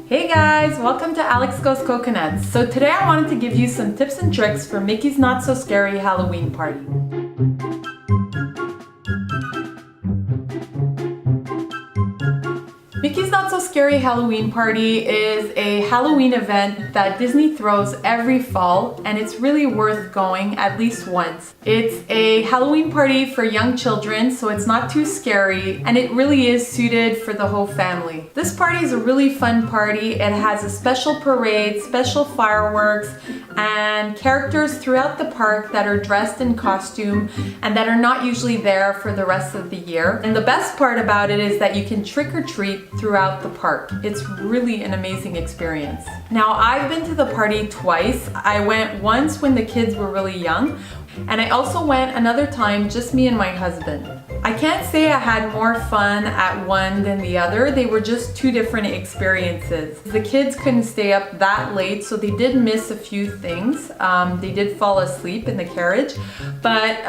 Hey guys, welcome to Alex Goes Coconuts. So today I wanted to give you some tips and tricks for Mickey's Not So Scary Halloween Party. Mickey's Not So Scary Halloween Party is a Halloween event that Disney throws every fall, and it's really worth going at least once. It's a Halloween party for young children, so it's not too scary, and it really is suited for the whole family. This party is a really fun party. It has a special parade, special fireworks, and characters throughout the park that are dressed in costume and that are not usually there for the rest of the year. And the best part about it is that you can trick or treat throughout the park. It's really an amazing experience. Now, I've been to the party twice. I went once when the kids were really young, and I also went another time, just me and my husband. I can't say I had more fun at one than the other. They were just two different experiences. The kids couldn't stay up that late, so they did miss a few things. They did fall asleep in the carriage, but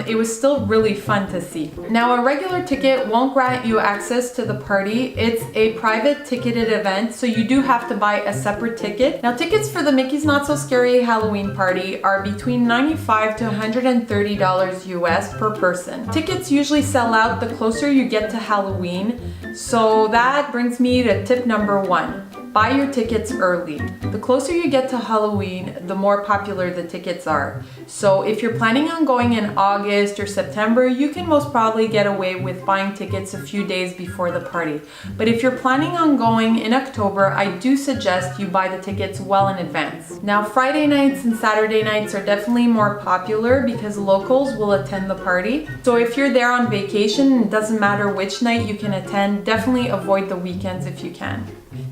it was still really fun to see. Now, a regular ticket won't grant you access to the party. It's a private ticketed event, so you do have to buy a separate ticket. Now, tickets for the Mickey's Not So Scary Halloween Party are between $95 to $130 US per person. Tickets usually sell out the closer you get to Halloween, so that brings me to tip number 1. Buy your tickets early. The closer you get to Halloween, the more popular the tickets are. So if you're planning on going in August or September, you can most probably get away with buying tickets a few days before the party. But if you're planning on going in October, I do suggest you buy the tickets well in advance. Now, Friday nights and Saturday nights are definitely more popular because locals will attend the party. So if you're there on vacation, it doesn't matter which night you can attend, definitely avoid the weekends if you can.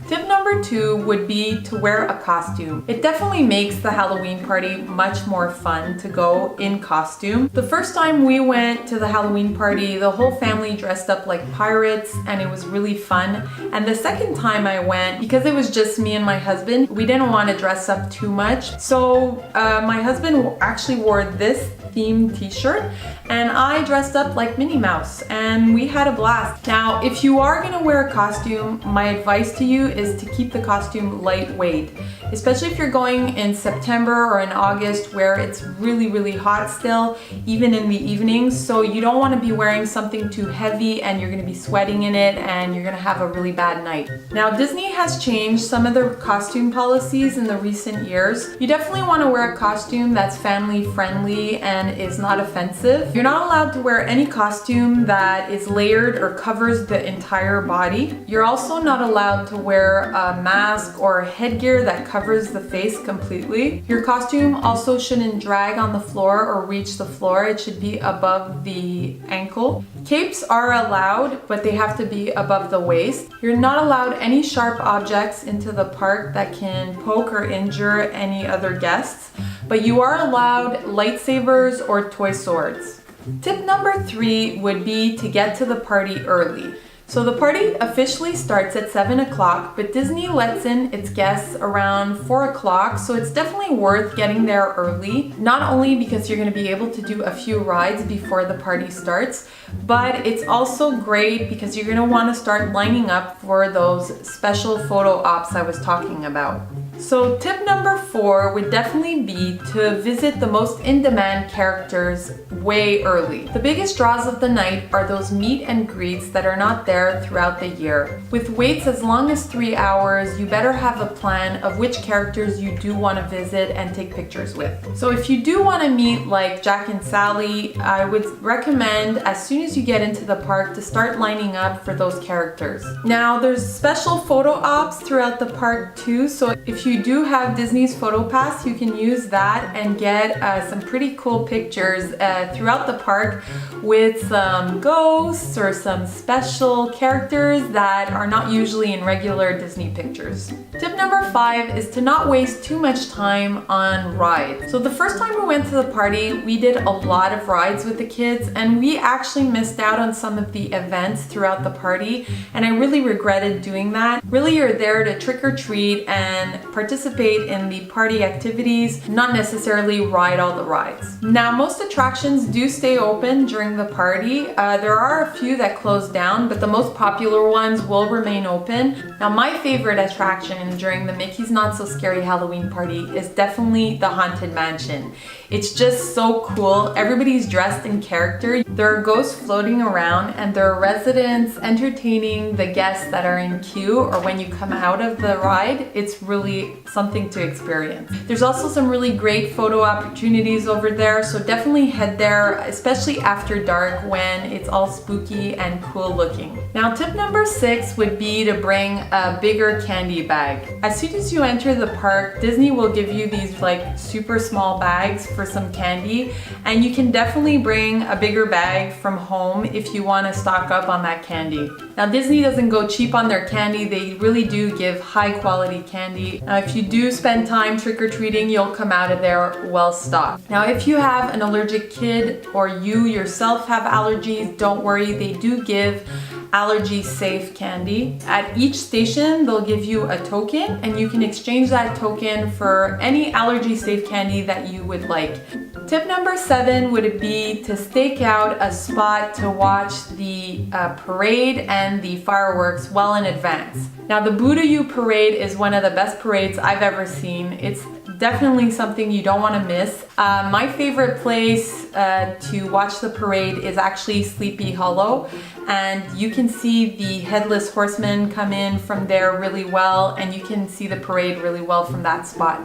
Tip number 2 would be to wear a costume. It definitely makes the Halloween party much more fun to go in costume. The first time we went to the Halloween party, the whole family dressed up like pirates, and it was really fun. And the second time I went, because it was just me and my husband, we didn't want to dress up too much. So my husband actually wore this themed t-shirt, and I dressed up like Minnie Mouse, and we had a blast. Now, if you are gonna wear a costume, my advice to you is to keep the costume lightweight, especially if you're going in September or in August where it's really hot still, even in the evenings. So you don't want to be wearing something too heavy and you're going to be sweating in it and you're going to have a really bad night. Now, Disney has changed some of their costume policies in the recent years. You definitely want to wear a costume that's family friendly and is not offensive. You're not allowed to wear any costume that is layered or covers the entire body. You're also not allowed to wear a mask or a headgear that covers the face completely. Your costume also shouldn't drag on the floor or reach the floor. It should be above the ankle. Capes are allowed, but they have to be above the waist. You're not allowed any sharp objects into the park that can poke or injure any other guests, but you are allowed lightsabers or toy swords. Tip number 3 would be to get to the party early. So the party officially starts at 7 o'clock, but Disney lets in its guests around 4 o'clock, so it's definitely worth getting there early. Not only because you're going to be able to do a few rides before the party starts, but it's also great because you're going to want to start lining up for those special photo ops I was talking about. So tip number 4 would definitely be to visit the most in-demand characters way early. The biggest draws of the night are those meet and greets that are not there throughout the year. With waits as long as 3 hours, you better have a plan of which characters you do want to visit and take pictures with. So if you do want to meet like Jack and Sally, I would recommend as soon as you get into the park to start lining up for those characters. Now, there's special photo ops throughout the park too, so if you do have Disney's Photo Pass, you can use that and get some pretty cool pictures throughout the park with some ghosts or some special characters that are not usually in regular Disney pictures. Tip number 5 is to not waste too much time on rides. So the first time we went to the party, we did a lot of rides with the kids, and we actually missed out on some of the events throughout the party, and I really regretted doing that. Really, you're there to trick or treat and participate in the party activities, not necessarily ride all the rides. Now, most attractions do stay open during the party. There are a few that close down, but the most popular ones will remain open. Now, my favorite attraction during the Mickey's Not So Scary Halloween party is definitely the Haunted Mansion. It's just so cool. Everybody's dressed in character. There are ghosts floating around, and there are residents entertaining the guests that are in queue or when you come out of the ride. It's really something to experience. There's also some really great photo opportunities over there, so definitely head there, especially after dark when it's all spooky and cool looking. Now, tip number 6 would be to bring a bigger candy bag. As soon as you enter the park, Disney will give you these like super small bags for some candy, and you can definitely bring a bigger bag from home if you want to stock up on that candy. Now, Disney doesn't go cheap on their candy. They really do give high quality candy. Now, if you do spend time trick-or-treating, you'll come out of there well stocked. Now, if you have an allergic kid or you yourself have allergies, don't worry, they do give allergy safe candy. At each station, they'll give you a token, and you can exchange that token for any allergy safe candy that you would like. Tip number 7 would be to stake out a spot to watch the parade and the fireworks well in advance. Now, the Boo-to-You parade is one of the best parades I've ever seen. It's definitely something you don't want to miss. My favorite place to watch the parade is actually Sleepy Hollow, and you can see the Headless Horseman come in from there really well, and you can see the parade really well from that spot.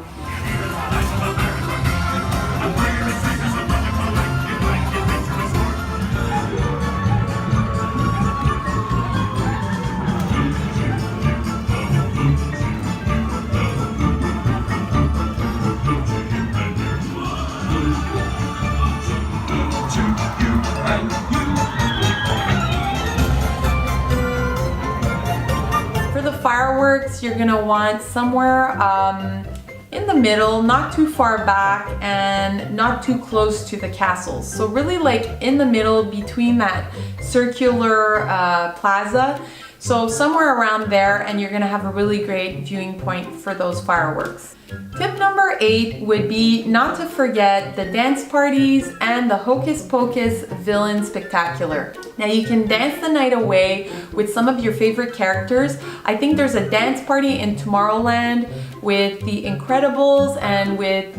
Fireworks, you're gonna want somewhere in the middle, not too far back and not too close to the castles. So really like in the middle between that circular plaza. So somewhere around there, and you're gonna have a really great viewing point for those fireworks. Tip number 8 would be not to forget the dance parties and the Hocus Pocus Villain Spectacular. Now, you can dance the night away with some of your favorite characters. I think there's a dance party in Tomorrowland with the Incredibles and with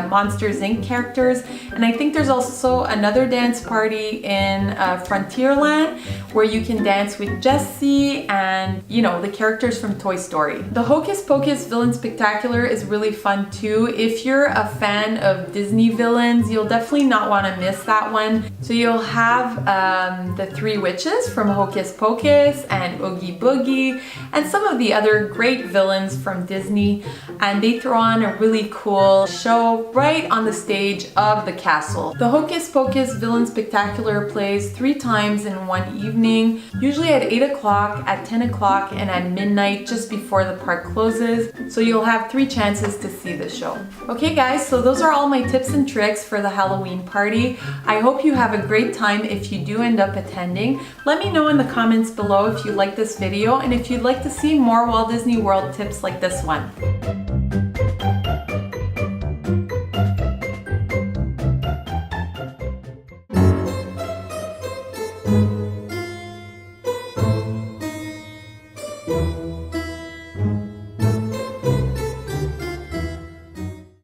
Monsters Inc. characters. And I think there's also another dance party in Frontierland where you can dance with Jessie and, you know, the characters from Toy Story. The Hocus Pocus Villain Spectacular is really fun too. If you're a fan of Disney villains, you'll definitely not want to miss that one. So you'll have the Three Witches from Hocus Pocus and Oogie Boogie and some of the other great villains from Disney, and they throw on a really cool show right on the stage of the castle. The Hocus Pocus Villain Spectacular plays 3 times in one evening, usually at 8 o'clock, at 10 o'clock, and at midnight just before the park closes. So you'll have 3 chances to see the show. Okay guys, so those are all my tips and tricks for the Halloween party. I hope you have a great time if you do end up attending. Let me know in the comments below if you like this video and if you'd like to see more Walt Disney World tips like this one.